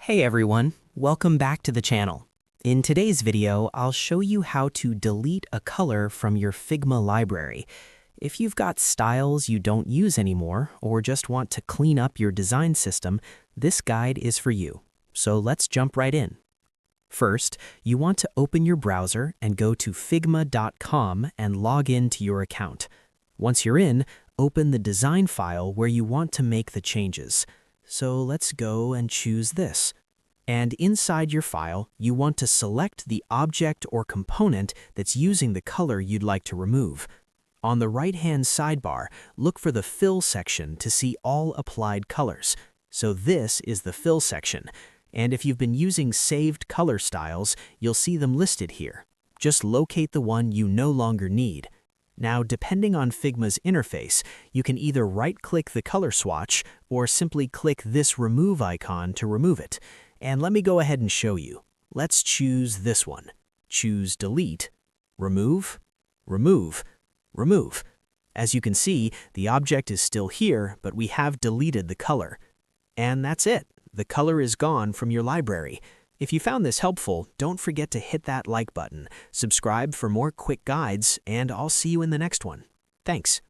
Hey everyone, welcome back to the channel. In today's video, I'll show you how to delete a color from your Figma library. If you've got styles you don't use anymore or just want to clean up your design system, this guide is for you. So let's jump right in. First, you want to open your browser and go to figma.com and log in to your account. Once you're in, open the design file where you want to make the changes. So let's go and choose this. And inside your file, you want to select the object or component that's using the color you'd like to remove. On the right-hand sidebar, look for the Fill section to see all applied colors. So this is the Fill section. And if you've been using saved color styles, you'll see them listed here. Just locate the one you no longer need. Now, depending on Figma's interface, you can either right-click the color swatch or simply click this remove icon to remove it. And let me go ahead and show you. Let's choose this one. Choose Delete, Remove, Remove, Remove. As you can see, the object is still here, but we have deleted the color. And that's it. The color is gone from your library. If you found this helpful, don't forget to hit that like button, subscribe for more quick guides, and I'll see you in the next one. Thanks.